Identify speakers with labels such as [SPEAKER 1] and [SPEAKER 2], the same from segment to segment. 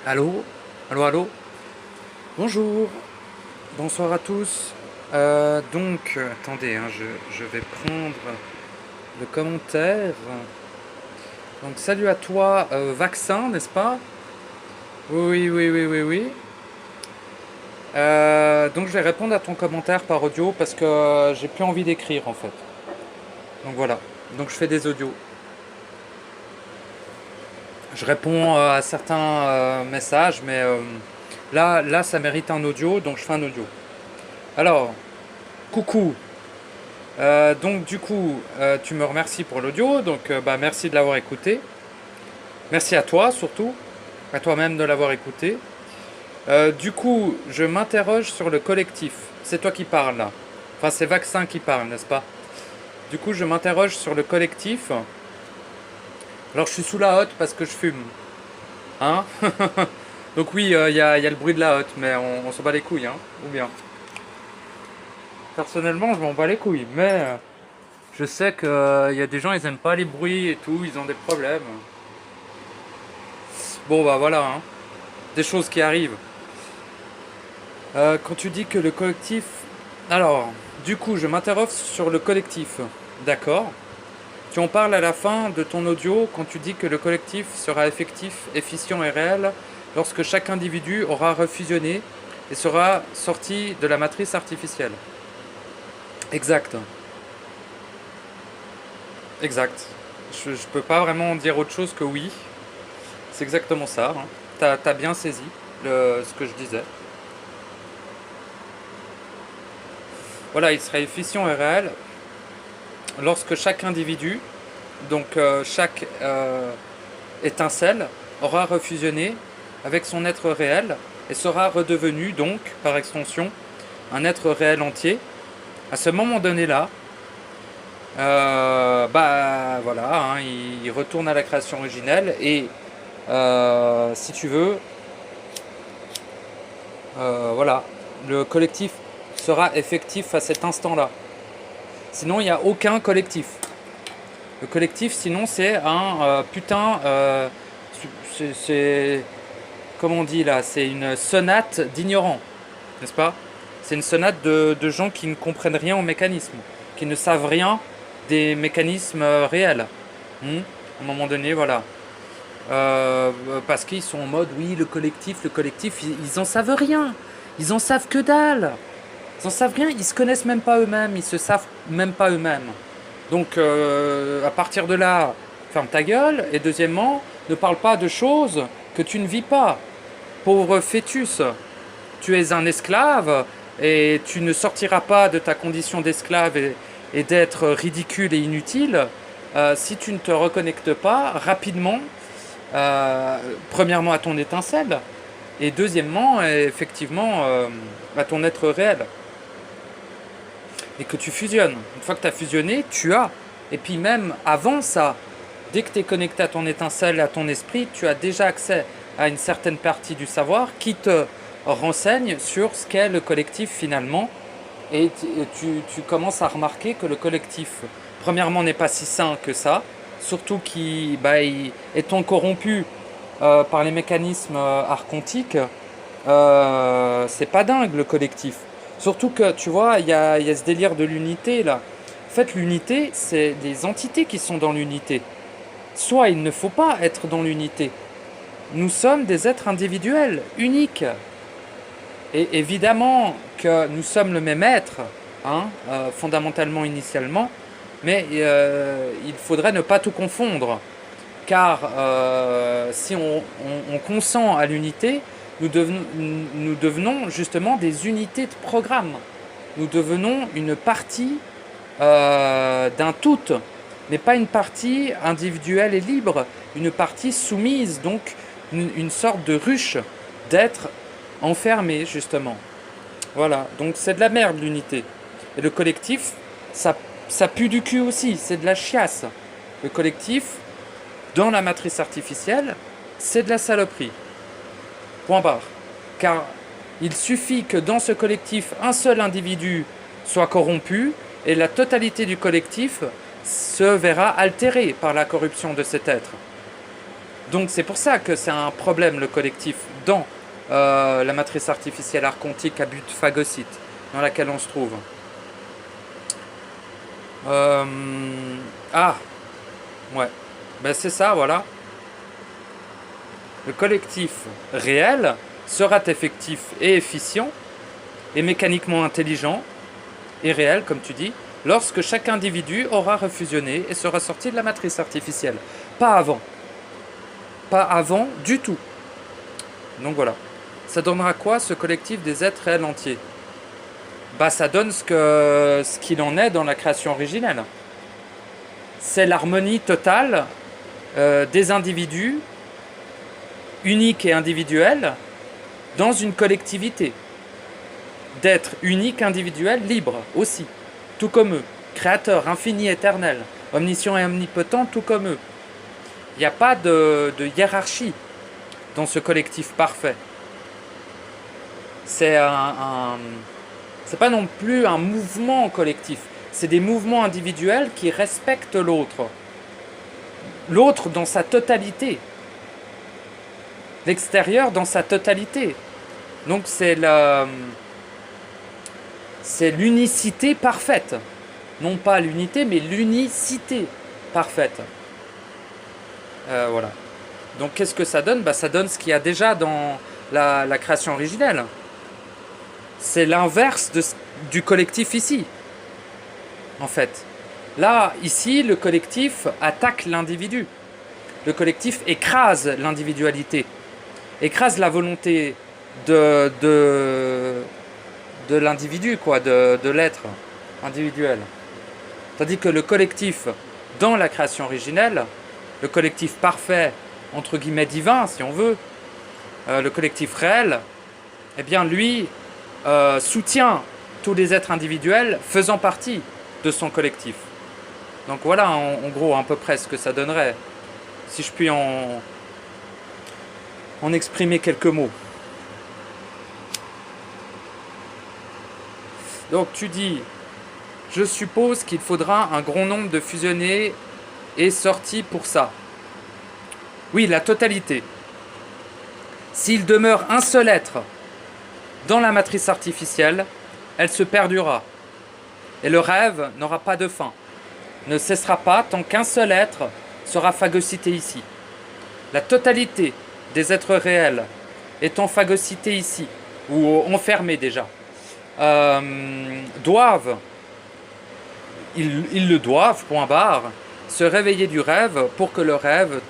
[SPEAKER 1] Allô? Allô, allô? Bonjour, bonsoir à tous. Attendez, hein, je vais prendre le commentaire. Donc, salut à toi, vaccin, n'est-ce pas? Oui, oui, oui, oui, oui. Donc, je vais répondre à ton commentaire par audio parce que j'ai plus envie d'écrire en fait. Donc, voilà. Donc, je fais des audios. Je réponds à certains messages, mais là, ça mérite un audio, donc je fais un audio. Alors, coucou. Tu me remercies pour l'audio, merci de l'avoir écouté. Merci à toi surtout, à toi-même de l'avoir écouté. Je m'interroge sur le collectif. C'est toi qui parles là. Enfin, c'est Vaccin qui parle, n'est-ce pas? Du coup, je m'interroge sur le collectif. Alors, je suis sous la hotte parce que je fume. Hein? Donc oui, y a le bruit de la hotte, mais on s'en bat les couilles, hein? Ou bien. Personnellement, je m'en bats les couilles, mais je sais qu'il y a des gens, ils aiment pas les bruits et tout, ils ont des problèmes. Bon, bah voilà, hein. Des choses qui arrivent. Quand tu dis que le collectif... Alors, du coup, je m'interroge sur le collectif. D'accord. Tu en parles à la fin de ton audio quand tu dis que le collectif sera effectif, efficient et réel lorsque chaque individu aura refusionné et sera sorti de la matrice artificielle. Exact. Exact. Je peux pas vraiment dire autre chose que oui. C'est exactement ça, hein. T'as bien saisi ce que je disais. Voilà, il sera efficient et réel lorsque chaque individu, chaque étincelle, aura refusionné avec son être réel et sera redevenu, donc, par extension, un être réel entier. À ce moment donné-là, voilà, hein, il retourne à la création originelle et, si tu veux, voilà, le collectif sera effectif à cet instant-là. Sinon, il n'y a aucun collectif. Le collectif, sinon, c'est un putain. C'est. Comment on dit là? C'est une sonate d'ignorants, n'est-ce pas? C'est une sonate de gens qui ne comprennent rien au mécanisme, qui ne savent rien des mécanismes réels. À un moment donné, voilà. Parce qu'ils sont en mode, oui, le collectif, ils en savent rien. Ils en savent que dalle. Ils en savent rien, ils se connaissent même pas eux-mêmes, ils se savent même pas eux-mêmes. Donc à partir de là, ferme ta gueule. Et deuxièmement, ne parle pas de choses que tu ne vis pas. Pauvre fœtus, tu es un esclave et tu ne sortiras pas de ta condition d'esclave et d'être ridicule et inutile si tu ne te reconnectes pas rapidement, premièrement à ton étincelle et deuxièmement, effectivement, à ton être réel. Et que tu fusionnes. Une fois que tu as fusionné, tu as. Et puis même avant ça, dès que tu es connecté à ton étincelle, à ton esprit, tu as déjà accès à une certaine partie du savoir qui te renseigne sur ce qu'est le collectif finalement. Et tu commences à remarquer que le collectif, premièrement, n'est pas si sain que ça, surtout étant corrompu par les mécanismes archontiques, c'est pas dingue le collectif. Surtout que, tu vois, il y a ce délire de l'unité là. En fait, l'unité, c'est les entités qui sont dans l'unité. Soit il ne faut pas être dans l'unité. Nous sommes des êtres individuels, uniques. Et évidemment que nous sommes le même être, hein, fondamentalement, initialement, mais il faudrait ne pas tout confondre. Car si on consent à l'unité, nous devenons justement des unités de programme. Nous devenons une partie d'un tout, mais pas une partie individuelle et libre, une partie soumise, donc une sorte de ruche d'être enfermé justement. Voilà, donc c'est de la merde l'unité. Et le collectif, ça pue du cul aussi, c'est de la chiasse. Le collectif, dans la matrice artificielle, c'est de la saloperie. Point barre. Car il suffit que dans ce collectif, un seul individu soit corrompu et la totalité du collectif se verra altérée par la corruption de cet être. Donc c'est pour ça que c'est un problème le collectif dans la matrice artificielle archontique à but phagocyte dans laquelle on se trouve. Euh, ah, ouais, ben c'est ça, voilà. Le collectif réel sera effectif et efficient et mécaniquement intelligent et réel, comme tu dis, lorsque chaque individu aura refusionné et sera sorti de la matrice artificielle. Pas avant. Pas avant du tout. Donc voilà. Ça donnera quoi ce collectif des êtres réels entiers? Bah ça donne ce qu'il en est dans la création originelle. C'est l'harmonie totale des individus uniques et individuels dans une collectivité. D'être unique, individuel, libre aussi, tout comme eux. Créateur, infini, éternel, omniscient et omnipotent, tout comme eux. Il n'y a pas de hiérarchie dans ce collectif parfait. C'est c'est pas non plus un mouvement collectif. C'est des mouvements individuels qui respectent l'autre. L'autre dans sa totalité. L'extérieur dans sa totalité. Donc c'est l'unicité parfaite. Non pas l'unité, mais l'unicité parfaite. Voilà. Donc qu'est-ce que ça donne? Bah, ça donne ce qu'il y a déjà dans la création originelle. C'est l'inverse du collectif ici, en fait. Là, ici, le collectif attaque l'individu. Le collectif écrase l'individualité, écrase la volonté de l'individu, quoi, de l'être individuel. Tandis que le collectif, dans la création originelle, le collectif parfait, entre guillemets divin, si on veut, le collectif réel, eh bien lui soutient tous les êtres individuels faisant partie de son collectif. Donc voilà en gros à peu près ce que ça donnerait, si je puis en exprimer quelques mots. Donc tu dis, je suppose qu'il faudra un grand nombre de fusionnés et sortis pour ça. Oui, la totalité. S'il demeure un seul être dans la matrice artificielle, elle se perdura. Et le rêve n'aura pas de fin, ne cessera pas tant qu'un seul être sera phagocyté ici. La totalité des êtres réels étant phagocytés ici, ou enfermés déjà, doivent, ils le doivent, point barre, se réveiller du rêve pour que le rêve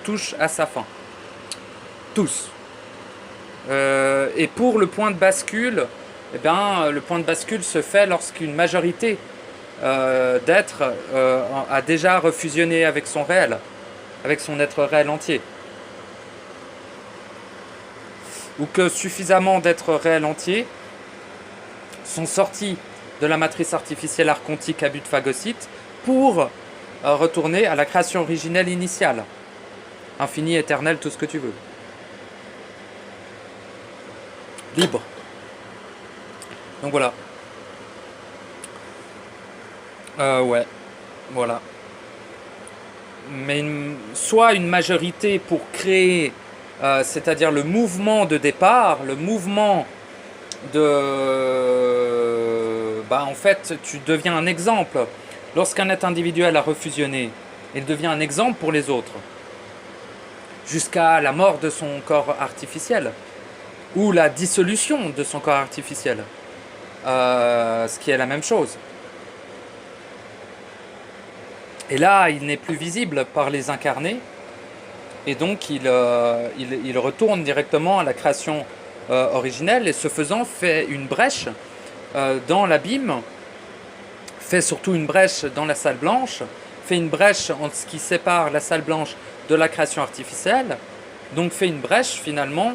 [SPEAKER 1] touche à sa fin. Tous. Et pour le point de bascule, eh bien, le point de bascule se fait lorsqu'une majorité d'êtres a déjà refusionné avec son réel, avec son être réel entier. Ou que suffisamment d'êtres réels entiers sont sortis de la matrice artificielle archontique à but phagocyte pour retourner à la création originelle initiale. Infini, éternel, tout ce que tu veux. Libre. Donc voilà. Ouais. Voilà. Mais soit une majorité pour créer, c'est-à-dire le mouvement de départ, le mouvement de... Bah, en fait, tu deviens un exemple. Lorsqu'un être individuel a refusionné, il devient un exemple pour les autres. Jusqu'à la mort de son corps artificiel. Ou la dissolution de son corps artificiel. Ce qui est la même chose. Et là, il n'est plus visible par les incarnés. Et donc, il retourne directement à la création originelle. Et ce faisant, fait une brèche dans l'abîme. Fait surtout une brèche dans la salle blanche. Fait une brèche entre ce qui sépare la salle blanche de la création artificielle. Donc, fait une brèche, finalement,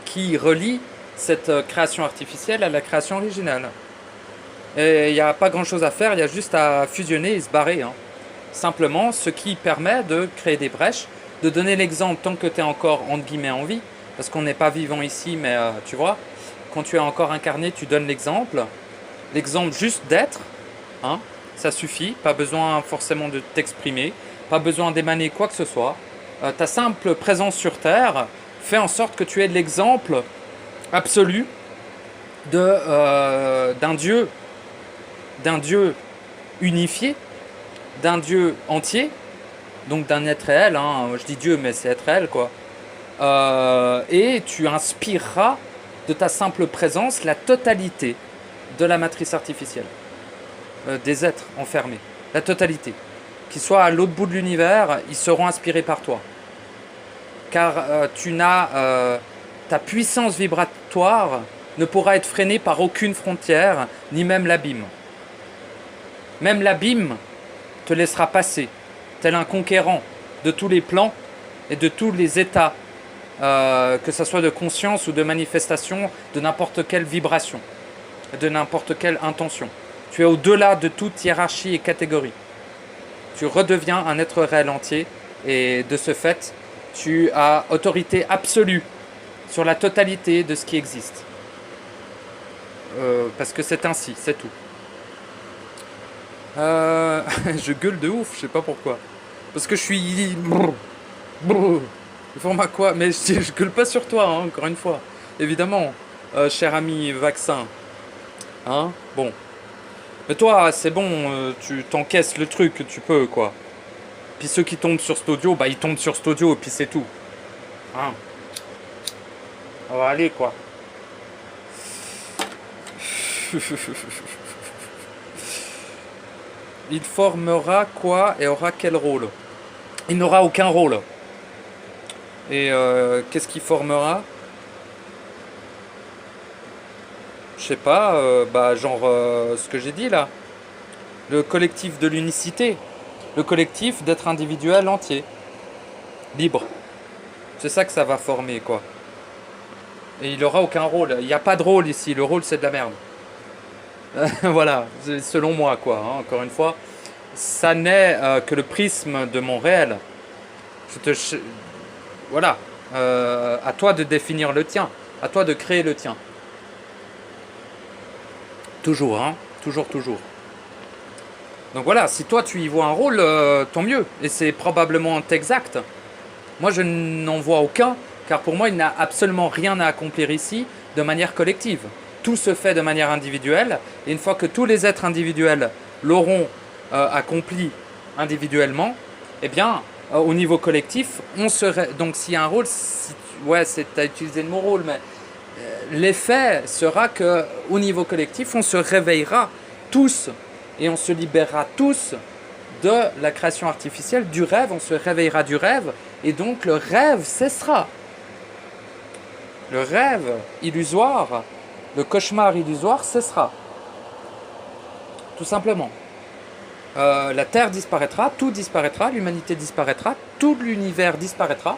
[SPEAKER 1] qui relie cette création artificielle à la création originelle. Et il n'y a pas grand chose à faire, il y a juste à fusionner et se barrer. Simplement, ce qui permet de créer des brèches, de donner l'exemple tant que tu es encore entre guillemets en vie, parce qu'on n'est pas vivant ici, mais tu vois, quand tu es encore incarné, tu donnes l'exemple juste d'être, ça suffit, pas besoin forcément de t'exprimer, pas besoin d'émaner quoi que ce soit. Ta simple présence sur Terre fait en sorte que tu es l'exemple absolu d'un Dieu unifié, d'un Dieu entier, donc d'un être réel, hein. Je dis Dieu, mais c'est être réel, quoi. Et tu inspireras de ta simple présence la totalité de la matrice artificielle, des êtres enfermés, la totalité. Qu'ils soient à l'autre bout de l'univers, ils seront inspirés par toi. Car ta puissance vibratoire ne pourra être freinée par aucune frontière, ni même l'abîme. Même l'abîme te laissera passer, tel un conquérant de tous les plans et de tous les états, que ce soit de conscience ou de manifestation, de n'importe quelle vibration, de n'importe quelle intention. Tu es au-delà de toute hiérarchie et catégorie. Tu redeviens un être réel entier et de ce fait, tu as autorité absolue sur la totalité de ce qui existe. Parce que c'est ainsi, c'est tout. Je gueule de ouf, je sais pas pourquoi. Parce que je suis... Le format quoi? Mais je gueule pas sur toi, hein, encore une fois. Évidemment, cher ami vaccin. Hein? Bon. Mais toi, c'est bon, tu t'encaisses le truc, tu peux, quoi. Puis ceux qui tombent sur cet audio, bah ils tombent sur cet audio et puis c'est tout. Hein? On va aller, quoi. Il formera quoi et aura quel rôle? Il n'aura aucun rôle. Et qu'est-ce qu'il formera? Je sais pas, ce que j'ai dit là. Le collectif de l'unicité. Le collectif d'être individuel entier. Libre. C'est ça que ça va former, quoi. Et il n'aura aucun rôle. Il n'y a pas de rôle ici. Le rôle, c'est de la merde. Voilà, selon moi, quoi. Hein, encore une fois, ça n'est que le prisme de mon réel. Voilà. À toi de définir le tien. À toi de créer le tien. Toujours, hein. Toujours, toujours. Donc voilà, si toi tu y vois un rôle, tant mieux. Et c'est probablement exact. Moi, je n'en vois aucun, car pour moi, il n'a absolument rien à accomplir ici de manière collective. Tout se fait de manière individuelle, et une fois que tous les êtres individuels l'auront accompli individuellement, eh bien, au niveau collectif, on serait... Donc s'il y a un rôle, ouais, tu as utilisé le mot rôle, mais l'effet sera qu'au niveau collectif, on se réveillera tous, et on se libérera tous de la création artificielle, du rêve, on se réveillera du rêve, et donc le rêve cessera. Le rêve illusoire, le cauchemar illusoire cessera. Tout simplement. La Terre disparaîtra, tout disparaîtra, l'humanité disparaîtra, tout l'univers disparaîtra,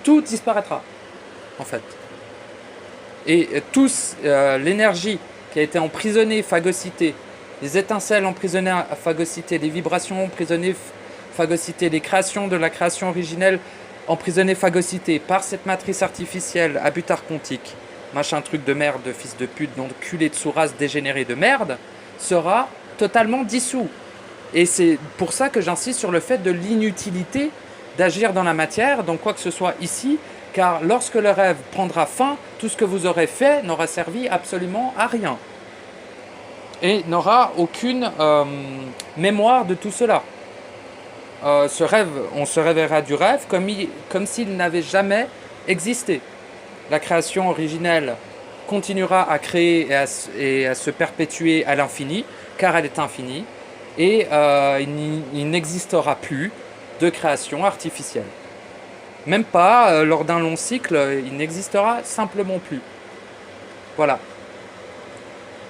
[SPEAKER 1] tout disparaîtra, en fait. Et l'énergie qui a été emprisonnée, phagocytée, les étincelles emprisonnées, phagocytées, les vibrations emprisonnées, phagocytées, les créations de la création originelle emprisonnées, phagocytées par cette matrice artificielle à but archontique, machin truc de merde, de fils de pute, d'enculé de sous-race dégénéré de merde, sera totalement dissous. Et c'est pour ça que j'insiste sur le fait de l'inutilité d'agir dans la matière, dans quoi que ce soit ici, car lorsque le rêve prendra fin, tout ce que vous aurez fait n'aura servi absolument à rien. Et n'aura aucune mémoire de tout cela. Ce rêve, on se réveillera du rêve comme s'il n'avait jamais existé. La création originelle continuera à créer et à se perpétuer à l'infini, car elle est infinie, et il n'existera plus de création artificielle. Même pas lors d'un long cycle, il n'existera simplement plus. Voilà.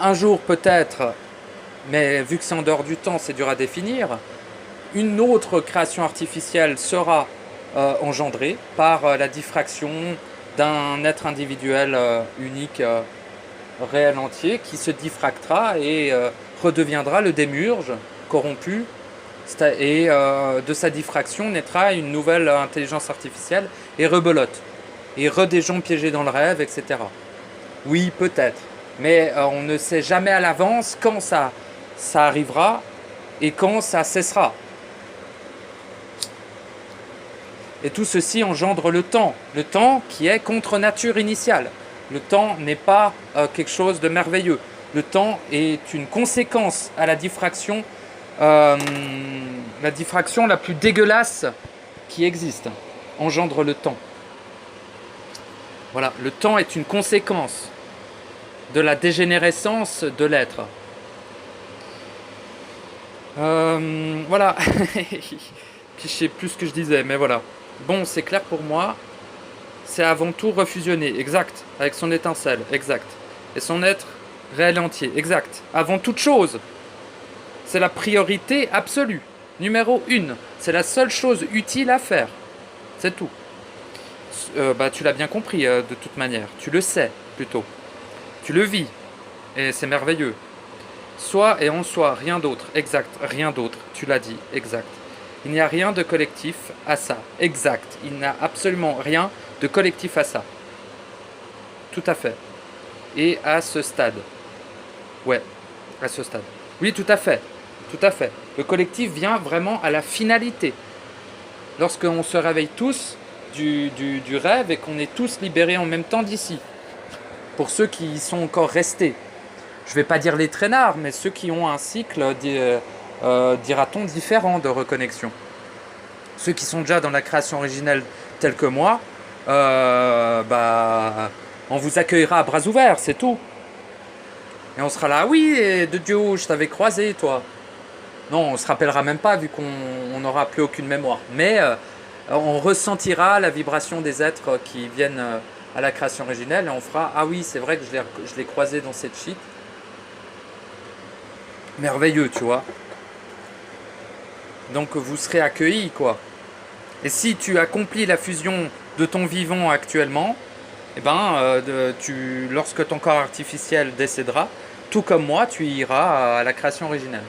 [SPEAKER 1] Un jour peut-être, mais vu que c'est en dehors du temps, c'est dur à définir, une autre création artificielle sera engendrée par la diffraction d'un être individuel unique, réel entier, qui se diffractera et redeviendra le démiurge corrompu, et de sa diffraction naîtra une nouvelle intelligence artificielle et rebelote, et des gens piégés dans le rêve, etc. Oui, peut-être, mais on ne sait jamais à l'avance quand ça arrivera et quand ça cessera. Et tout ceci engendre le temps qui est contre nature initiale. Le temps n'est pas quelque chose de merveilleux. Le temps est une conséquence à la diffraction la plus dégueulasse qui existe. Engendre le temps. Voilà, le temps est une conséquence de la dégénérescence de l'être. Voilà. Je sais plus ce que je disais, mais voilà. Bon, c'est clair pour moi. C'est avant tout refusionner, exact. Avec son étincelle, exact. Et son être réel et entier, exact. Avant toute chose. C'est la priorité absolue. Numéro 1. C'est la seule chose utile à faire. C'est tout. Tu l'as bien compris de toute manière. Tu le sais, plutôt. Tu le vis. Et c'est merveilleux. Soi et en soi, rien d'autre. Exact. Rien d'autre. Tu l'as dit. Exact. Il n'y a rien de collectif à ça. Exact. Il n'y a absolument rien de collectif à ça. Tout à fait. Et à ce stade. Ouais. À ce stade. Oui, tout à fait. Tout à fait. Le collectif vient vraiment à la finalité. Lorsqu'on se réveille tous du rêve et qu'on est tous libérés en même temps d'ici. Pour ceux qui y sont encore restés. Je ne vais pas dire les traînards, mais ceux qui ont un cycle, dira-t-on, différent de reconnexion. Ceux qui sont déjà dans la création originelle telle que moi, on vous accueillera à bras ouverts, c'est tout. Et on sera là, oui, et de Dieu, je t'avais croisé, toi. Non, on ne se rappellera même pas, vu qu'on n'aura plus aucune mémoire. Mais on ressentira la vibration des êtres qui viennent à la création originelle, et on fera, ah oui, c'est vrai que je l'ai croisé dans cette shit. Merveilleux, tu vois. Donc vous serez accueillis, quoi. Et si tu accomplis la fusion de ton vivant actuellement, lorsque ton corps artificiel décédera, tout comme moi, tu iras à la création originelle.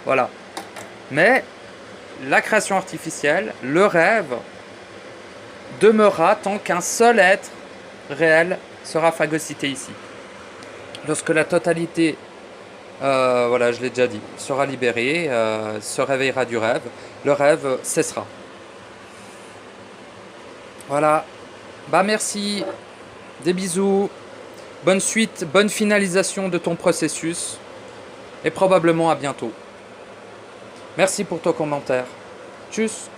[SPEAKER 1] Voilà. Mais la création artificielle, le rêve, demeurera tant qu'un seul être réel sera phagocyté ici. Lorsque la totalité, je l'ai déjà dit, sera libérée, se réveillera du rêve, le rêve cessera. Voilà. Merci. Des bisous. Bonne suite, bonne finalisation de ton processus. Et probablement à bientôt. Merci pour ton commentaire. Tchuss.